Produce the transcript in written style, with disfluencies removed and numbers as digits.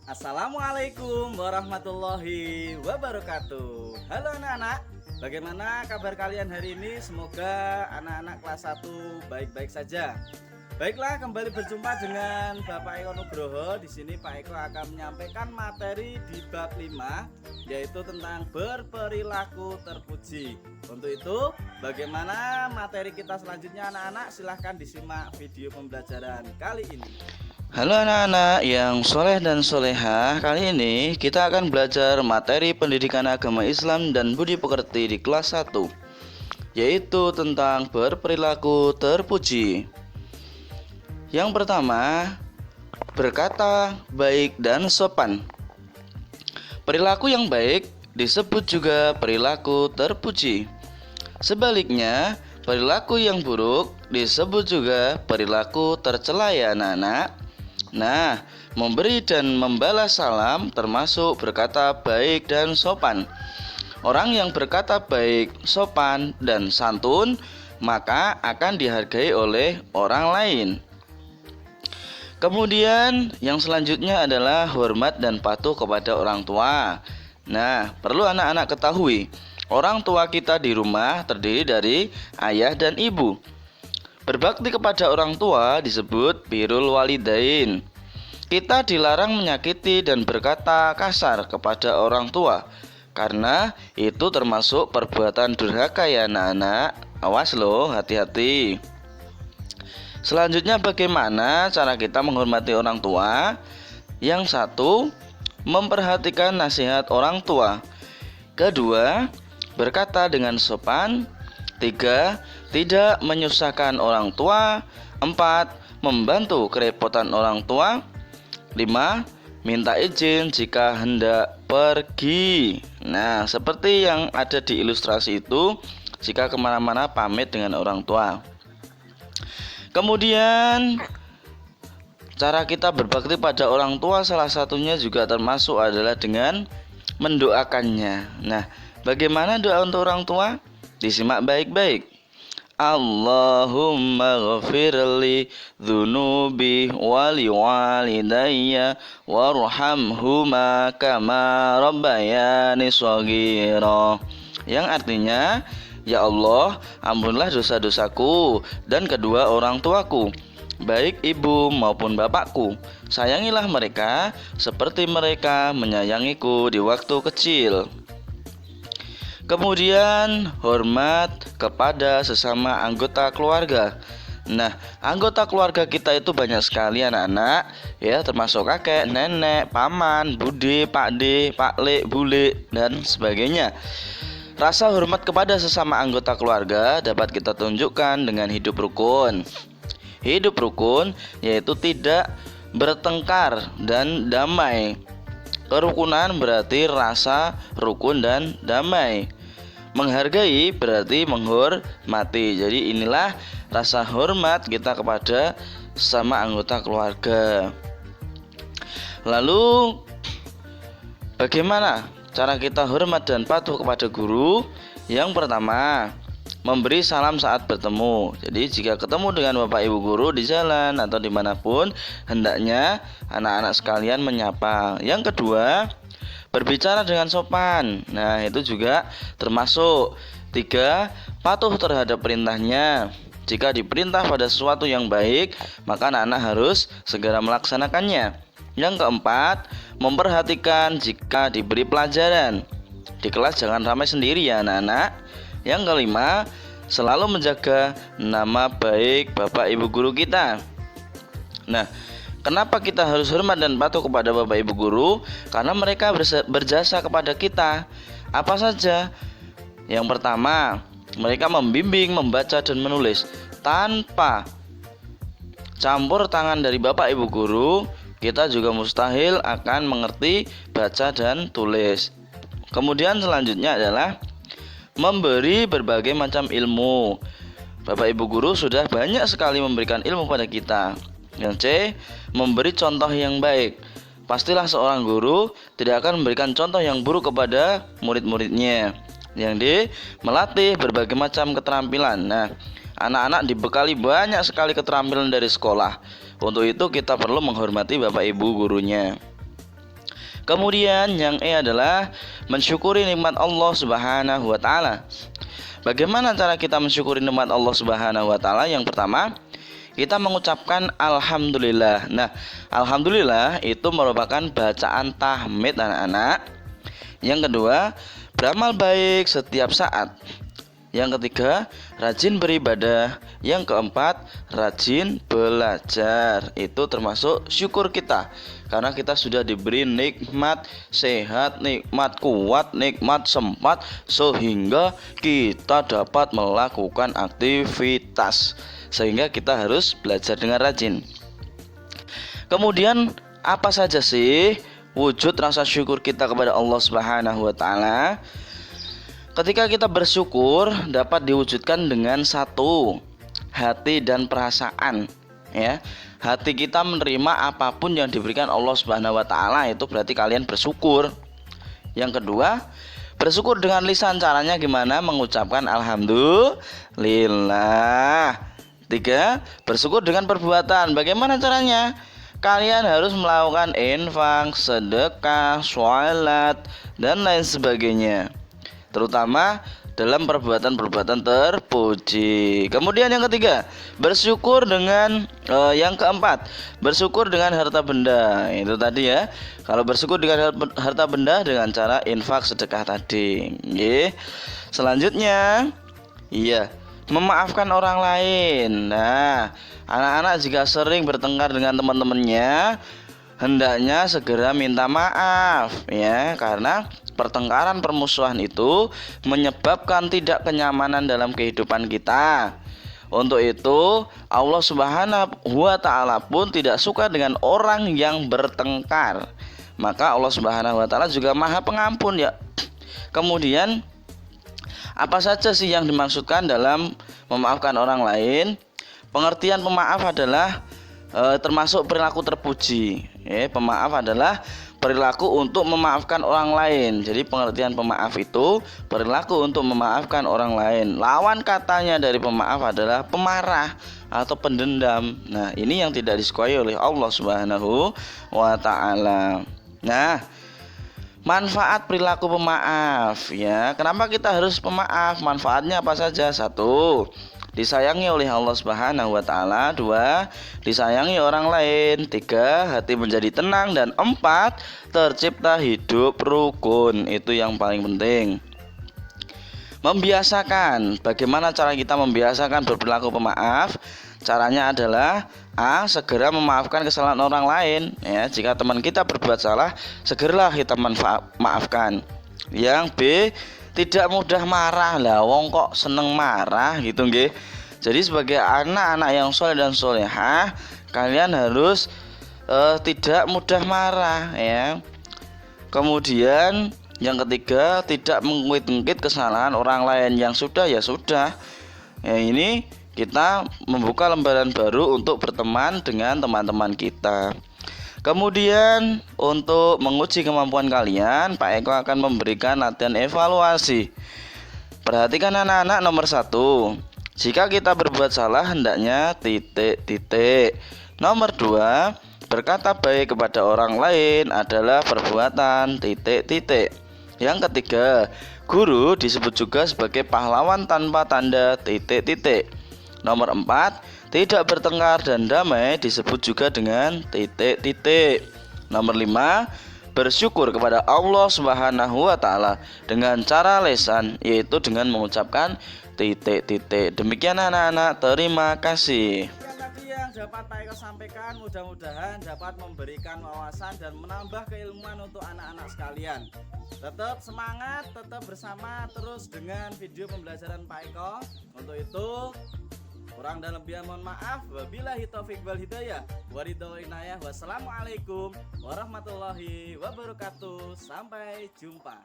Assalamualaikum warahmatullahi wabarakatuh. Halo anak-anak, bagaimana kabar kalian hari ini? Semoga anak-anak kelas 1 baik-baik saja. Baiklah, kembali berjumpa dengan Bapak Eko Nugroho. Di sini Pak Eko akan menyampaikan materi di bab 5, yaitu tentang berperilaku terpuji. Untuk itu, bagaimana materi kita selanjutnya anak-anak? Silahkan disimak video pembelajaran kali ini. Halo anak-anak yang soleh dan solehah. Kali ini kita akan belajar materi pendidikan agama Islam dan budi pekerti di kelas 1, yaitu tentang berperilaku terpuji. Yang pertama, berkata baik dan sopan. Perilaku yang baik disebut juga perilaku terpuji. Sebaliknya, perilaku yang buruk disebut juga perilaku tercela ya anak-anak. Nah, memberi dan membalas salam termasuk berkata baik dan sopan. Orang yang berkata baik, sopan, dan santun maka akan dihargai oleh orang lain. Kemudian yang selanjutnya adalah hormat dan patuh kepada orang tua. Nah, perlu anak-anak ketahui, orang tua kita di rumah terdiri dari ayah dan ibu. Berbakti kepada orang tua disebut birrul walidain. Kita dilarang menyakiti dan berkata kasar kepada orang tua, karena itu termasuk perbuatan durhaka ya anak-anak. Awas loh, hati-hati. Selanjutnya, bagaimana cara kita menghormati orang tua? Yang satu, memperhatikan nasihat orang tua. Kedua, berkata dengan sopan. Tiga, tidak menyusahkan orang tua. Empat, membantu kerepotan orang tua. Lima, minta izin jika hendak pergi. Nah, seperti yang ada di ilustrasi itu, jika kemana-mana pamit dengan orang tua. Kemudian, cara kita berbakti pada orang tua salah satunya juga termasuk adalah dengan mendoakannya. Nah, bagaimana doa untuk orang tua? Disimak baik-baik. Allahumma ghafirli dzunubi wali walidayya warhamhuma kama rabbayani shaghira. Yang artinya, ya Allah, ampunilah dosa-dosaku dan kedua orang tuaku, baik ibu maupun bapakku. Sayangilah mereka seperti mereka menyayangiku di waktu kecil. Kemudian, hormat kepada sesama anggota keluarga. Nah, anggota keluarga kita itu banyak sekali anak-anak, ya, termasuk kakek, nenek, paman, bude, pakde, pakle, bule, dan sebagainya. Rasa hormat kepada sesama anggota keluarga dapat kita tunjukkan dengan hidup rukun. Hidup rukun yaitu tidak bertengkar dan damai. Kerukunan berarti rasa rukun dan damai. Menghargai berarti menghormati. Jadi inilah rasa hormat kita kepada sesama anggota keluarga. Lalu, bagaimana cara kita hormat dan patuh kepada guru? Yang pertama, memberi salam saat bertemu. Jadi jika ketemu dengan bapak ibu guru di jalan atau dimanapun, hendaknya anak-anak sekalian menyapa. Yang kedua, berbicara dengan sopan. Nah, itu juga termasuk. Tiga, patuh terhadap perintahnya. Jika diperintah pada sesuatu yang baik, maka anak-anak harus segera melaksanakannya. Yang keempat, memperhatikan jika diberi pelajaran. Di kelas jangan ramai sendiri ya anak-anak. Yang kelima, selalu menjaga nama baik bapak ibu guru kita. Nah, kenapa kita harus hormat dan patuh kepada bapak ibu guru? Karena mereka berjasa kepada kita. Apa saja? Yang pertama, mereka membimbing, membaca dan menulis. Tanpa campur tangan dari bapak ibu guru, kita juga mustahil akan mengerti baca dan tulis. Kemudian selanjutnya adalah memberi berbagai macam ilmu. Bapak ibu guru sudah banyak sekali memberikan ilmu pada kita. Yang C, memberi contoh yang baik. Pastilah seorang guru tidak akan memberikan contoh yang buruk kepada murid-muridnya. Yang D, melatih berbagai macam keterampilan. Nah, anak-anak dibekali banyak sekali keterampilan dari sekolah. Untuk itu kita perlu menghormati bapak ibu gurunya. Kemudian yang adalah mensyukuri nikmat Allah Subhanahu wa taala. Bagaimana cara kita mensyukuri nikmat Allah Subhanahu wa taala? Yang pertama, kita mengucapkan alhamdulillah. Nah, alhamdulillah itu merupakan bacaan tahmid anak-anak. Yang kedua, beramal baik setiap saat. Yang ketiga, rajin beribadah. Yang keempat, rajin belajar. Itu termasuk syukur kita, karena kita sudah diberi nikmat sehat, nikmat kuat, nikmat sempat, sehingga kita dapat melakukan aktivitas. Sehingga kita harus belajar dengan rajin. Kemudian apa saja sih wujud rasa syukur kita kepada Allah Subhanahu wa taala? Ketika kita bersyukur dapat diwujudkan dengan satu, hati dan perasaan, ya. Hati kita menerima apapun yang diberikan Allah Subhanahu wa taala, itu berarti kalian bersyukur. Yang kedua, bersyukur dengan lisan. Caranya gimana? Mengucapkan alhamdulillah. Tiga, bersyukur dengan perbuatan. Bagaimana caranya? Kalian harus melakukan infak, sedekah, sholat, dan lain sebagainya, terutama dalam perbuatan-perbuatan terpuji. Kemudian yang ketiga, bersyukur dengan yang keempat, bersyukur dengan harta benda. Itu tadi ya. Kalau bersyukur dengan harta benda dengan cara infak, sedekah tadi. Nggih. Selanjutnya, iya, memaafkan orang lain. Nah, anak-anak jika sering bertengkar dengan teman-temannya, hendaknya segera minta maaf, ya, karena pertengkaran permusuhan itu menyebabkan tidak kenyamanan dalam kehidupan kita. Untuk itu Allah Subhanahu wa taala pun tidak suka dengan orang yang bertengkar. Maka Allah Subhanahu wa taala juga Maha Pengampun, ya. Kemudian apa saja sih yang dimaksudkan dalam memaafkan orang lain? Pengertian pemaaf adalah termasuk perilaku terpuji. Pemaaf adalah perilaku untuk memaafkan orang lain. Jadi pengertian pemaaf itu perilaku untuk memaafkan orang lain. Lawan katanya dari pemaaf adalah pemarah atau pendendam. Nah, ini yang tidak disukai oleh Allah Subhanahu wa taala. Nah, manfaat perilaku pemaaf, ya. Kenapa kita harus pemaaf? Manfaatnya apa saja? Satu, disayangi oleh Allah Subhanahu wa taala. Dua, disayangi orang lain. Tiga, hati menjadi tenang. Dan empat, tercipta hidup rukun. Itu yang paling penting. Membiasakan. Bagaimana cara kita membiasakan berperilaku pemaaf? Caranya adalah A. Segera memaafkan kesalahan orang lain, ya. Jika teman kita berbuat salah, segeralah kita maafkan. Yang B. Tidak mudah marah. Lah wong kok seneng marah gitu nggih. Jadi sebagai anak-anak yang soleh dan solehah, kalian harus tidak mudah marah, ya. Kemudian yang ketiga, tidak mengungkit-ungkit kesalahan orang lain. Yang sudah ya sudah. Ya, ini kita membuka lembaran baru untuk berteman dengan teman-teman kita. Kemudian untuk menguji kemampuan kalian, Pak Eko akan memberikan latihan evaluasi. Perhatikan anak-anak. Nomor 1, jika kita berbuat salah hendaknya titik. Nomor 2, berkata baik kepada orang lain adalah perbuatan titik. Yang ketiga, guru disebut juga sebagai pahlawan tanpa tanda titik. Nomor 4, tidak bertengkar dan damai disebut juga dengan titik. Nomor 5, bersyukur kepada Allah Subhanahu wa taala dengan cara lisan, yaitu dengan mengucapkan titik. Demikian anak-anak, terima kasih. Tadi yang dapat Pak Eko sampaikan mudah-mudahan dapat memberikan wawasan dan menambah keilmuan untuk anak-anak sekalian. Tetap semangat, tetap bersama terus dengan video pembelajaran Pak Eko. Untuk itu kurang dan lebih mohon maaf. Wabillahi taufik wal hidayah. Waridul inayah. Wassalamualaikum warahmatullahi wabarakatuh. Sampai jumpa.